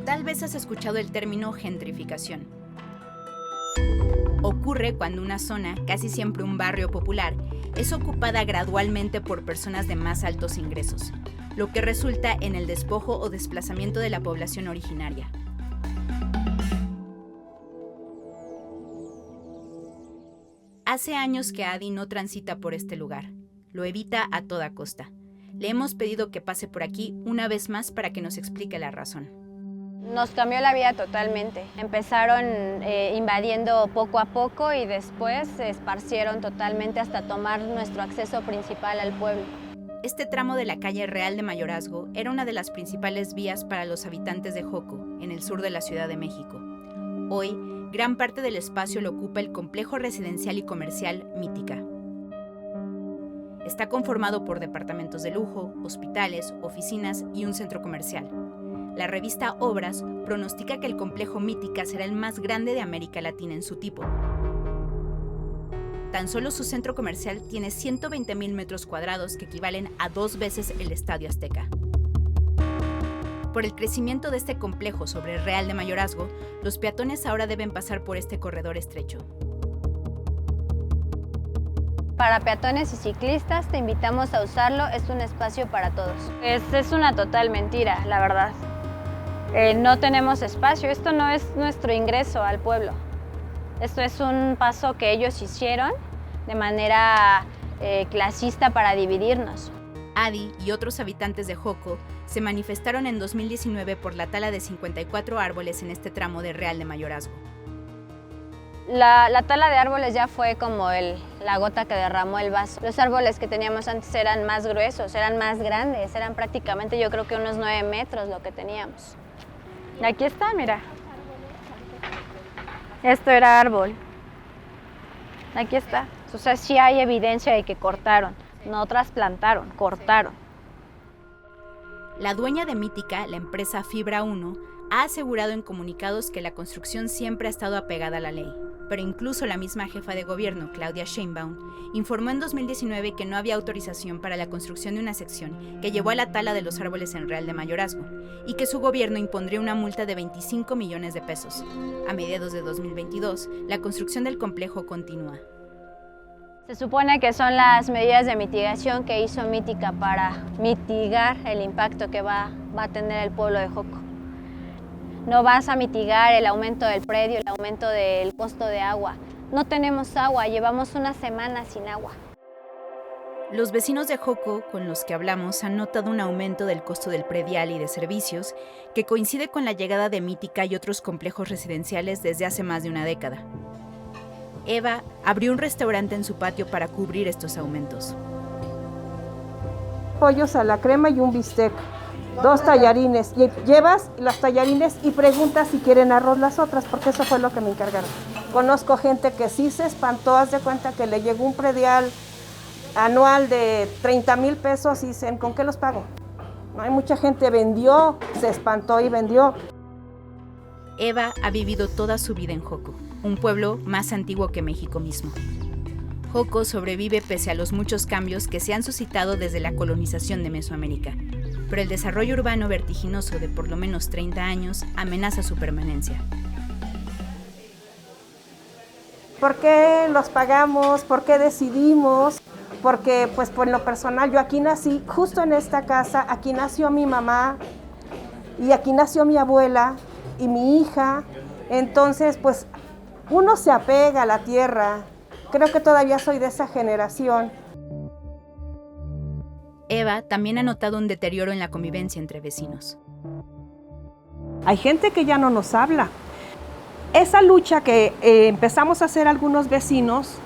Tal vez has escuchado el término gentrificación. Ocurre cuando una zona, casi siempre un barrio popular, es ocupada gradualmente por personas de más altos ingresos, lo que resulta en el despojo o desplazamiento de la población originaria. Hace años que Adi no transita por este lugar. Lo evita a toda costa. Le hemos pedido que pase por aquí una vez más para que nos explique la razón. Nos cambió la vida totalmente. Empezaron invadiendo poco a poco y después se esparcieron totalmente hasta tomar nuestro acceso principal al pueblo. Este tramo de la calle Real de Mayorazgo era una de las principales vías para los habitantes de Joco, en el sur de la Ciudad de México. Hoy, gran parte del espacio lo ocupa el complejo residencial y comercial Mítica. Está conformado por departamentos de lujo, hospitales, oficinas y un centro comercial. La revista Obras pronostica que el complejo Mítica será el más grande de América Latina en su tipo. Tan solo su centro comercial tiene 120,000 metros cuadrados que equivalen a 2 veces el Estadio Azteca. Por el crecimiento de este complejo sobre Real de Mayorazgo, los peatones ahora deben pasar por este corredor estrecho. Para peatones y ciclistas te invitamos a usarlo, es un espacio para todos. Es una total mentira, la verdad. No tenemos espacio, esto no es nuestro ingreso al pueblo. Esto es un paso que ellos hicieron de manera clasista para dividirnos. Adi y otros habitantes de Joco se manifestaron en 2019 por la tala de 54 árboles en este tramo de Real de Mayorazgo. La tala de árboles ya fue como la gota que derramó el vaso. Los árboles que teníamos antes eran más gruesos, eran más grandes, eran prácticamente yo creo que unos 9 metros lo que teníamos. Aquí está, mira. Esto era árbol. Aquí está. O sea, sí hay evidencia de que cortaron, no trasplantaron, cortaron. La dueña de Mítica, la empresa Fibra 1, ha asegurado en comunicados que la construcción siempre ha estado apegada a la ley. Pero incluso la misma jefa de gobierno, Claudia Sheinbaum, informó en 2019 que no había autorización para la construcción de una sección que llevó a la tala de los árboles en Real de Mayorazgo y que su gobierno impondría una multa de 25 millones de pesos. A mediados de 2022, la construcción del complejo continúa. Se supone que son las medidas de mitigación que hizo Mítica para mitigar el impacto que va a tener el pueblo de Joco. No vas a mitigar el aumento del predio, el aumento del costo de agua. No tenemos agua, llevamos una semana sin agua. Los vecinos de Joco con los que hablamos han notado un aumento del costo del predial y de servicios que coincide con la llegada de Mítica y otros complejos residenciales desde hace más de una década. Eva abrió un restaurante en su patio para cubrir estos aumentos. Pollos a la crema y un bistec. 2 tallarines, y llevas las tallarines y preguntas si quieren arroz las otras, porque eso fue lo que me encargaron. Conozco gente que sí se espantó, haz de cuenta que le llegó un predial anual de 30,000 pesos y dicen, ¿con qué los pago? Hay mucha gente vendió, se espantó y vendió. Eva ha vivido toda su vida en Joco, un pueblo más antiguo que México mismo. Joco sobrevive pese a los muchos cambios que se han suscitado desde la colonización de Mesoamérica. Pero el desarrollo urbano vertiginoso de por lo menos 30 años amenaza su permanencia. ¿Por qué los pagamos? ¿Por qué decidimos? Porque, pues, por lo personal, yo aquí nací, justo en esta casa, aquí nació mi mamá, y aquí nació mi abuela, y mi hija. Entonces, pues, uno se apega a la tierra. Creo que todavía soy de esa generación. Eva también ha notado un deterioro en la convivencia entre vecinos. Hay gente que ya no nos habla. Esa lucha que empezamos a hacer algunos vecinos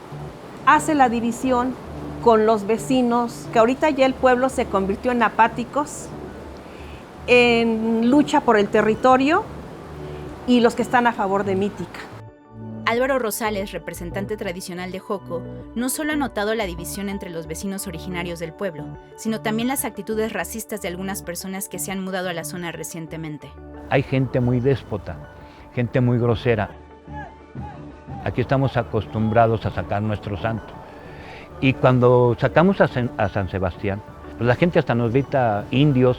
hace la división con los vecinos, que ahorita ya el pueblo se convirtió en apáticos, en lucha por el territorio y los que están a favor de Mítica. Álvaro Rosales, representante tradicional de Joco, no solo ha notado la división entre los vecinos originarios del pueblo, sino también las actitudes racistas de algunas personas que se han mudado a la zona recientemente. Hay gente muy déspota, gente muy grosera. Aquí estamos acostumbrados a sacar nuestro santo. Y cuando sacamos a San Sebastián, pues la gente hasta nos grita indios.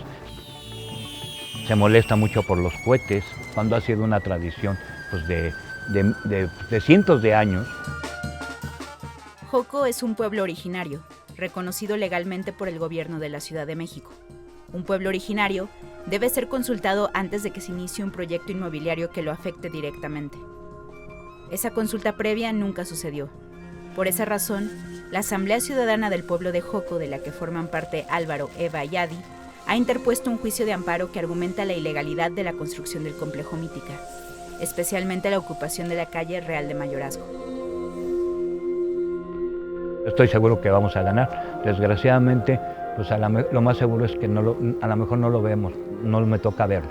se molesta mucho por los cohetes, cuando ha sido una tradición pues, de cientos de años. Joco es un pueblo originario, reconocido legalmente por el gobierno de la Ciudad de México. Un pueblo originario debe ser consultado antes de que se inicie un proyecto inmobiliario que lo afecte directamente. Esa consulta previa nunca sucedió. Por esa razón, la Asamblea Ciudadana del pueblo de Joco, de la que forman parte Álvaro, Eva y Adi, ha interpuesto un juicio de amparo que argumenta la ilegalidad de la construcción del complejo Mítica, especialmente la ocupación de la calle Real de Mayorazgo. Estoy seguro que vamos a ganar. Desgraciadamente, pues lo más seguro es que a lo mejor no lo vemos, no me toca verlo,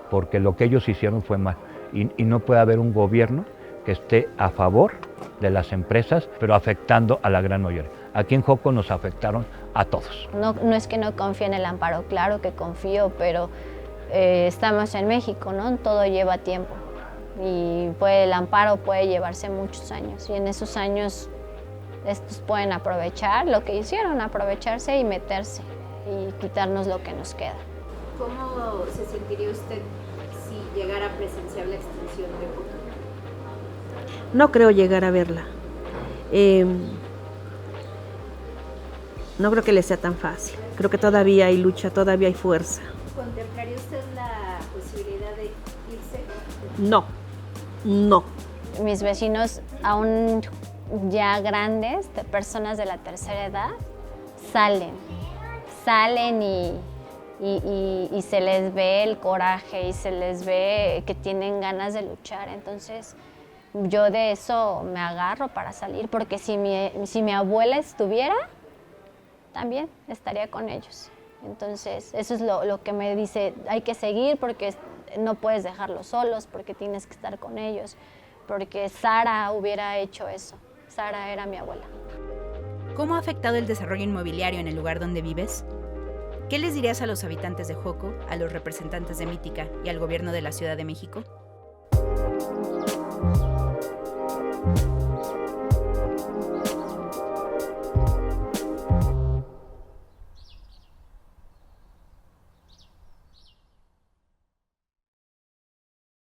porque lo que ellos hicieron fue mal. Y no puede haber un gobierno que esté a favor de las empresas, pero afectando a la gran mayoría. Aquí en Joco nos afectaron a todos. No es que no confíe en el amparo, claro que confío, pero estamos en México, ¿no? Todo lleva tiempo y el amparo puede llevarse muchos años y en esos años estos pueden aprovechar lo que hicieron, aprovecharse y meterse y quitarnos lo que nos queda. ¿Cómo se sentiría usted si llegara a presenciar la extinción de Joco? No creo llegar a verla. No creo que le sea tan fácil. Creo que todavía hay lucha, todavía hay fuerza. ¿Contemplaría usted la posibilidad de irse? No. Mis vecinos, aún ya grandes, de personas de la tercera edad, salen y se les ve el coraje y se les ve que tienen ganas de luchar. Entonces, yo de eso me agarro para salir, porque si mi abuela estuviera, también estaría con ellos. Entonces, eso es lo que me dice, hay que seguir porque no puedes dejarlos solos, porque tienes que estar con ellos, porque Sara hubiera hecho eso. Sara era mi abuela. ¿Cómo ha afectado el desarrollo inmobiliario en el lugar donde vives? ¿Qué les dirías a los habitantes de Joco, a los representantes de Mítica y al gobierno de la Ciudad de México?